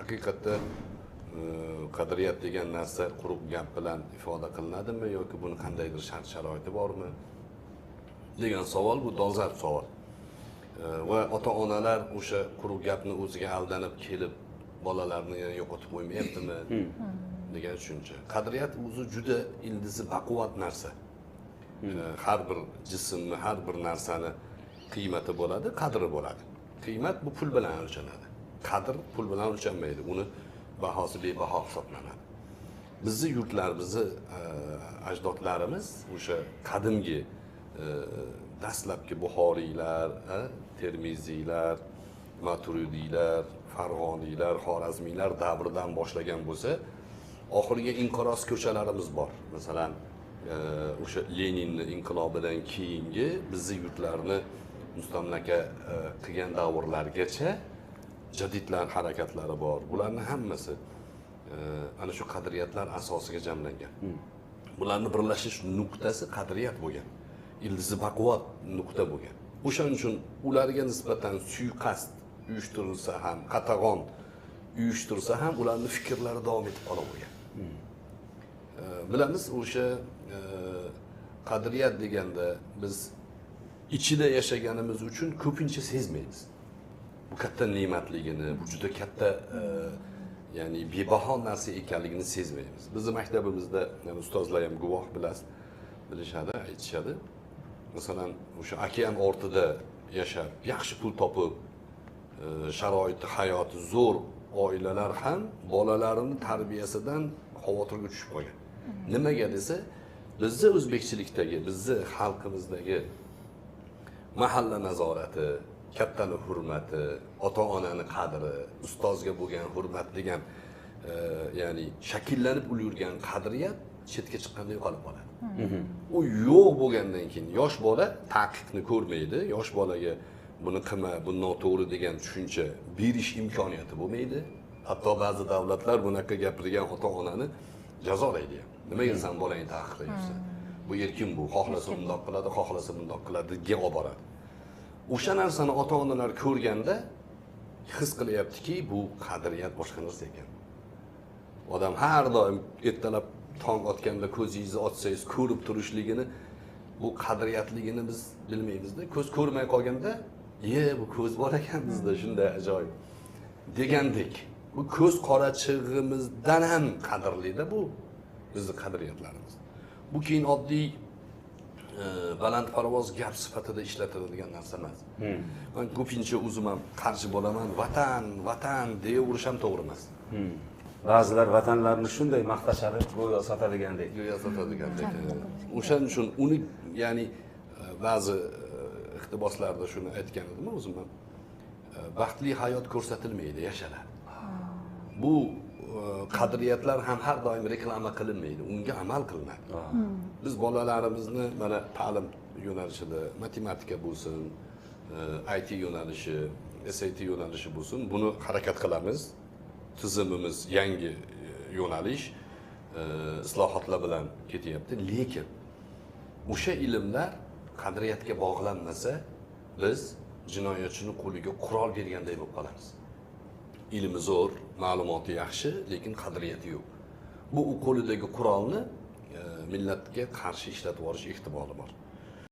haqiqatda qadriyat degan narsa quruq gap bilan ifoda qilinadimi yoki buni qandaydir shart-sharoiti bormi degan savol bu dolzarb savol. Va ota-onalar o'sha quruq gapni o'ziga aldanib kelib bolalarni yo'qotib qo'ymayaptimi degan tushuncha. Qadriyat o'zi juda ildizi baquvvat narsa. Har bir jismni, har bir narsani qiymati bo'ladi, qadri bo'ladi. Qiymat bu pul bilan o'lchanadi. Qadr pul bilan o'lchanmaydi. Uni bahosi bebaho hisoblanadi. Bizning yurtlar, bizning ajdodlarimiz o'sha qadimgi dastlabki Buxoriylar, Termiziylar, Maturidiylar, Farg'oniylar, Xorazmiylar davridan boshlagan bo'lsa, oxirgi inqiroz ko'chalarimiz bor. Masalan, o'sha Leninning inqilobidan keyingi bizning yurtlarni mustamlaka qilgan davrlargacha jadidlar harakatlari bor. Bularning hammasi ana shu qadriyatlar asosiga jamlangan. Bularning birlashish nuqtasi qadriyat bo'lgan. Ildizi baquvvat nuqta bo'lgan. O'shaning uchun ularga nisbatan suiqasd uyushtirilsa ham, qatag'on uyushtirsa ham ularning fikrlari davom etib qolavergan. Bilamiz, o'sha qadriyat deganda biz ichida yashaganimiz uchun ko'pincha sezmaymiz. Bu katta ne'matligini, bu juda katta ya'ni bebaho narsa ekanligini sezmaymiz. Bizning maktabimizda ustozlar ham guvoh bilishadi, aytishadi. Masalan, o'sha okean ortida yashab, yaxshi pul topib, sharoiti, hayoti zo'r oilalar ham bolalarini tarbiyasidan xavotirga tushib qolgan. Nimaga desa, bizning o'zbekchilikdagi, bizning xalqimizdagi mahalla nazorati, kattaning hurmati, ota-onaning qadri, ustozga bo'lgan hurmat degan ya'ni shakllanib ulgurgan qadriyat chetga chiqqanda yo'qolib qoladi. U yo'q bo'lgandan keyin yosh bola taqiqni ko'rmaydi, yosh bolaga buni qilma, bu noto'g'ri degan tushuncha berish imkoniyati bo'lmaydi. Hatto ba'zi davlatlar bunaqa gapirgan ota-onani jazolaydi. Nimaga sen bolangni taqiqlayapsan? Bu erkin bu, xohlasa bundoq qiladi, xohlasa bundoq qiladi deb olib boradi. O'sha narsani ota-onalar ko'rganda his qilyaptiki, bu qadriyat boshqa narsa ekan. Odam har doim ertalab tong otganda ko'zingizni ochsangiz ko'rib turishligini, bu qadriyatligini biz bilmaymizda. Ko'z ko'rmay qolganda, bu ko'z bor ekan bizda, shunday ajoyib degandek. Bu ko'z qorachig'imizdan ham qadrli-da bu bizning qadriyatlarimiz. Bu keyin oddiy balandparvoz gap sifatida ishlatiladigan narsa emas. Men ko'pincha o'zim ham qarshi bo'laman, vatan deyaverishim ham to'g'ri emas. Ba'zilar vatanlarni shunday maqtashadi, go'yo sotadigandek. O'shaning uchun uni ya'ni ba'zi iqtiboslarda shuni aytgan edim o'zim ham. Baxtli hayot ko'rsatilmaydi, yashaladi. Bu qadriyatlar ham har doim reklama qilinmaydi, unga amal qilinadi. Biz bolalarimizni mana ta'lim yo'nalishida, matematika bo'lsin, IT yo'nalishi, SAT yo'nalishi bo'lsin, buni harakat qilamiz. Tizimimiz yangi yo'nalish, islohotlar bilan ketyapti, lekin o'sha ilmlar qadriyatga bog'lanmasa, biz jinoyatchining qo'liga qurol berganday bo'lib qolamiz. Ilmi zo'r, ma'lumoti yaxshi, lekin qadriyati yo'q. Bu qo'lidagi qurolni millatga qarshi ishlatib yuborish ehtimoli bor.